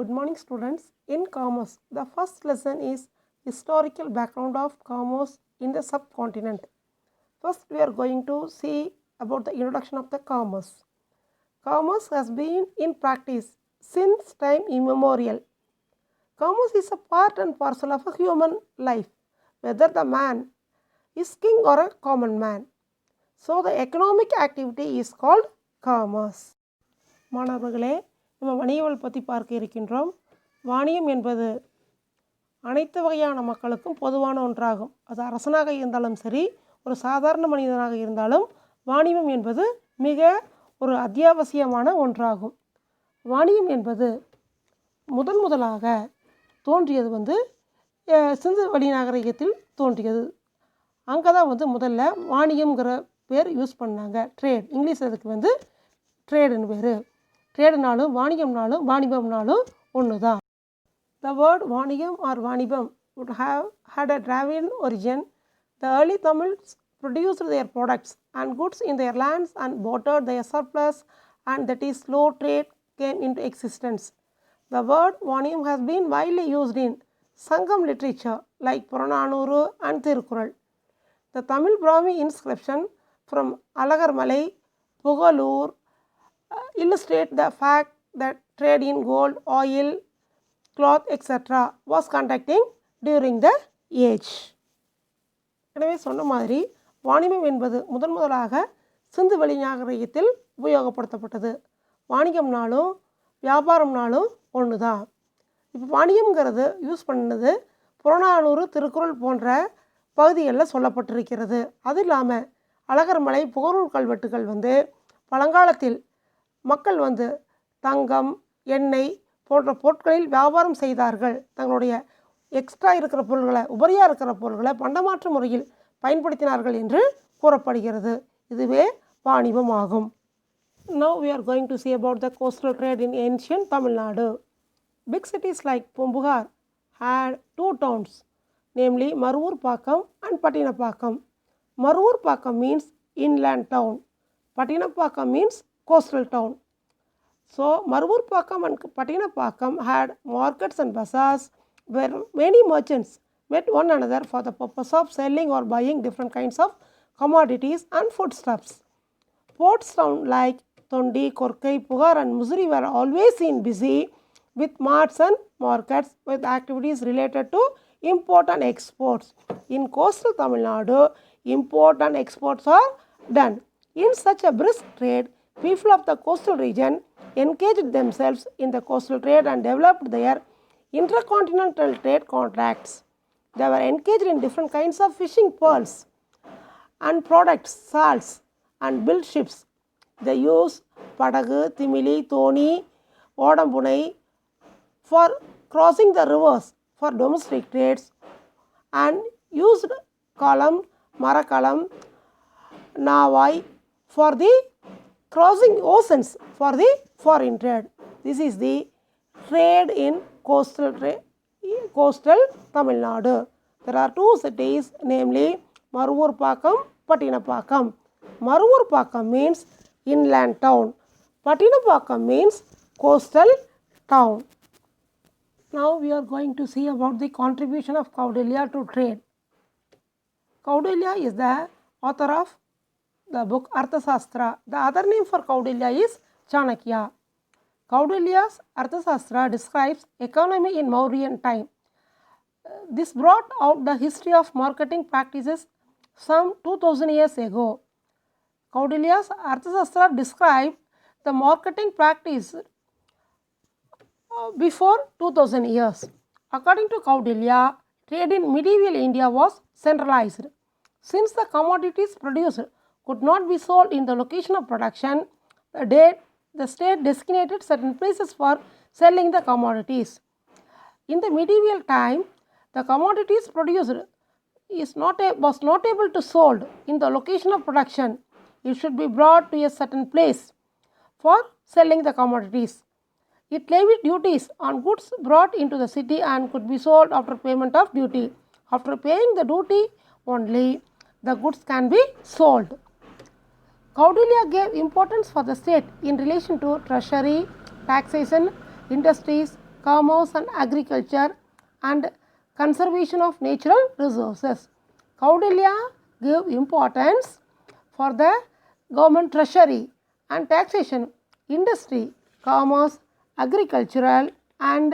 Good morning, students. In commerce, the first lesson is historical background of commerce in the subcontinent. First, we are going to see about the introduction of the commerce. Commerce has been in practice since time immemorial. Commerce is a part and parcel of a human life, whether the man is king or a common man. So, the economic activity is called commerce. மாணவர்களே, நம்ம வணிகவியல் பற்றி பார்க்க இருக்கின்றோம். வாணியம் என்பது அனைத்து வகையான மக்களுக்கும் பொதுவான ஒன்றாகும். அது அரசனாக இருந்தாலும் சரி, ஒரு சாதாரண மனிதனாக இருந்தாலும் வாணிபம் என்பது மிக ஒரு அத்தியாவசியமான ஒன்றாகும். வாணியம் என்பது முதலாக தோன்றியது சிந்து வெளி நாகரிகத்தில் தோன்றியது. அங்கே தான் முதல்ல வாணியம்ங்கிற பேர் யூஸ் பண்ணாங்க. ட்ரேட், இங்கிலீஷில் அதுக்கு ட்ரேடுன்னு பேர். ட்ரேடுனாலும் வாணிபம்னாலும் ஒன்று தான். The word வாணிகம் or வாணிபம் would have had a Dravidian origin. The early Tamils produced their products and goods in their lands and bartered their surplus, and that is slow trade came into existence. The word வாணியம் has been widely used in Sangam literature like Purananuru and Thirukkural. The Tamil Brahmi inscription from Alagarmalai, Pugalur illustrate the fact that trade in gold, oil, cloth, etc. was conducting during the age. எனவே சொன்ன மாதிரி வாணிபம் என்பது முதலாக சிந்து வெளி நாகரிகத்தில் உபயோகப்படுத்தப்பட்டது. வாணிகம்னாலும் வியாபாரம்னாலும் ஒன்று தான். இப்போ வாணிகம்ங்கிறது யூஸ் பண்ணது புறநானூறு, திருக்குறள் போன்ற பகுதிகளில் சொல்லப்பட்டிருக்கிறது. அது இல்லாமல் அழகர்மலை, புகழூர் கல்வெட்டுகள் பழங்காலத்தில் மக்கள் தங்கம், எண்ணெய் போன்ற பொருட்களில் வியாபாரம் செய்தார்கள். தங்களுடைய எக்ஸ்ட்ரா இருக்கிற பொருள்களை, உபரியாக இருக்கிற பொருள்களை பண்டமாற்று முறையில் பயன்படுத்தினார்கள் என்று கூறப்படுகிறது. இதுவே வாணிபம் ஆகும். Now we are going to see about the coastal trade in ancient Tamil Nadu. Big cities like Pumbugar had two towns, namely Maruvurpakkam and Patinapakkam. Maruvurpakkam means inland town. Patinapakkam means coastal town. So, Maruvurpakkam and Patinapakkam had markets and bazaars where many merchants met one another for the purpose of selling or buying different kinds of commodities and foodstuffs. Ports towns like Tondi, Korkai, Pugar and Musuri were always seen busy with marts and markets with activities related to import and exports. In coastal Tamil Nadu, import and exports are done. In such a brisk trade, people of the coastal region engaged themselves in the coastal trade and developed their intercontinental trade contracts. They were engaged in different kinds of fishing pearls and products, salts, and built ships. They use Padagu, Timili, Thoni, Odambunai for crossing the rivers for domestic trades and used Kalam, Marakalam, Navai for the crossing oceans for the foreign trade. This is the trade in coastal Tamil Nadu. There are two cities, namely Maruvurpakkam, Patinapakkam. Maruvurpakkam means inland town. Patinapakkam means coastal town. Now we are going to see about the contribution of Kaudilya to trade. Kaudilya is the author of the book Arthasastra. The other name for Kaudilya is Chanakya. Kaudilya's Arthasastra describes economy in Mauryan time. This brought out the history of marketing practices some 2000 years ago. Kaudilya's Arthasastra described the marketing practice before 2000 years. According to Kaudilya, trade in medieval India was centralized. Since the commodities produced could not be sold in the location of production, the state designated certain places for selling the commodities. In the medieval time, the commodities produced was not able to sold in the location of production. It should be brought to a certain place for selling the commodities. It levied duties on goods brought into the city and could be sold after payment of duty. After paying the duty only, the goods can be sold. Kaudilya gave importance for the state in relation to treasury, taxation, industries, commerce and agriculture, and conservation of natural resources. Kautilya gave importance for the government treasury and taxation, industry, commerce, agricultural, and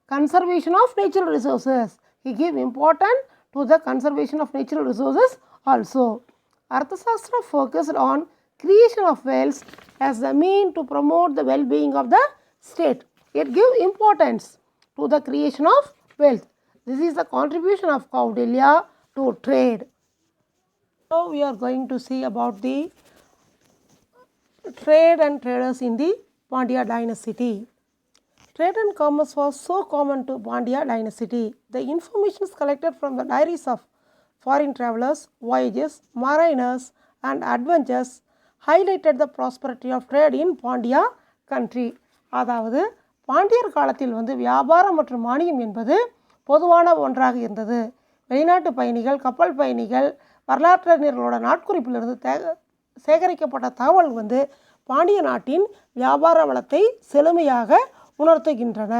conservation of natural resources. He gave importance to the conservation of natural resources also. Arthashastra focused on creation of wealth as the mean to promote the well-being of the state. It gave importance to the creation of wealth. This is the contribution of Kautilya to trade. Now we are going to see about the trade and traders in the Pandya dynasty. Trade and commerce was so common to Pandya dynasty. The information collected from the diaries of foreign travelers, voyages, mariners, and adventures highlighted the prosperity of trade in Pandya country. அதாவது பாண்டியர் காலத்தில் வியாபாரம் மற்றும் வாணிகம் என்பது பொதுவான ஒன்றாக இருந்தது. வெளிநாட்டு பயணிகள், கப்பல் பயணிகள், வரலாற்றறிஞர்களோட நாட்குறிப்பிலிருந்து சேகரிக்கப்பட்ட தகவல் பாண்டிய நாட்டின் வியாபார வளத்தை செழுமையாக உணர்த்துகின்றன.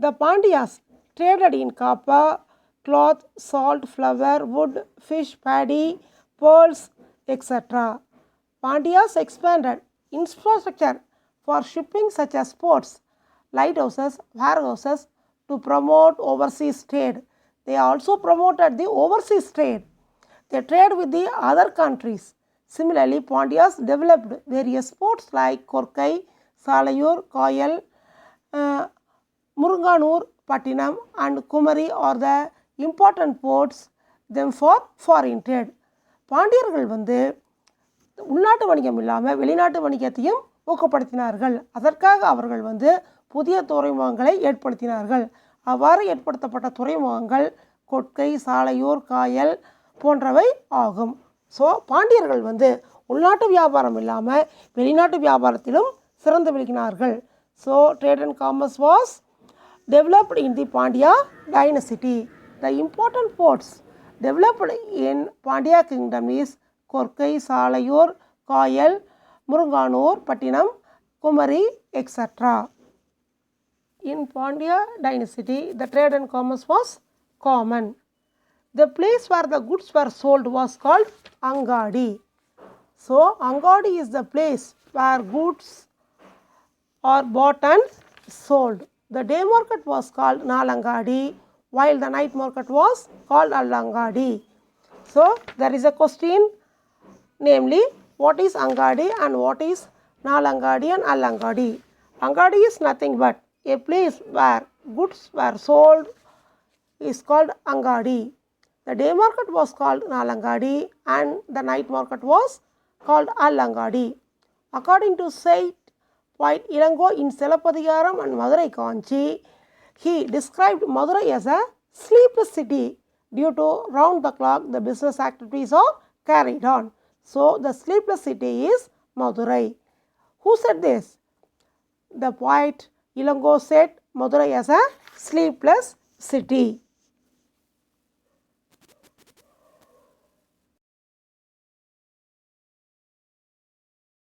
The Pandyas traded in copper, cloth, salt, flour, wood, fish, paddy, pearls, etc. Pandyas expanded infrastructure for shipping such as ports, lighthouses, warehouses to promote overseas trade. They also promoted the overseas trade. They trade with the other countries. Similarly, Pandyas developed various ports like Korkai, Salayur, Koyal, Muruganur, Pattinam and Kumari are the important ports them for foreign trade. பாண்டியர்கள் உள்நாட்டு வணிகம் இல்லாமல் வெளிநாட்டு வணிகத்தையும் ஊக்கப்படுத்தினார்கள். அதற்காக அவர்கள் புதிய துறைமுகங்களை ஏற்படுத்தினார்கள். அவ்வாறு ஏற்படுத்தப்பட்ட துறைமுகங்கள் கொட்கை, சாலையூர், காயல் போன்றவை ஆகும். ஸோ பாண்டியர்கள் உள்நாட்டு வியாபாரம் இல்லாமல் வெளிநாட்டு வியாபாரத்திலும் சிறந்து விளங்கினார்கள். So trade and commerce was developed in the Pandya dynasty. The important ports developed in Pandya kingdom is Korkai, Salayur, Koyal, Muruganur, Pattinam, Kumari, etc. In Pandya dynasty, the trade and commerce was common. The place where the goods were sold was called Angadi. So, Angadi is the place where goods are bought and sold. The day market was called Nalangadi, while the night market was called Allangadi. So, there is a question, namely, what is Angadi and what is Nalangadi and Allangadi? Angadi is nothing but a place where goods were sold is called Angadi. The day market was called Nalangadi and the night market was called Allangadi. According to Saint White Ilango in Selapadigaram and Madurai Kanchi, he described Madurai as a sleepless city. Due to round the clock, the business activities are carried on. So, the sleepless city is Madurai. Who said this? The poet Ilango said Madurai as a sleepless city.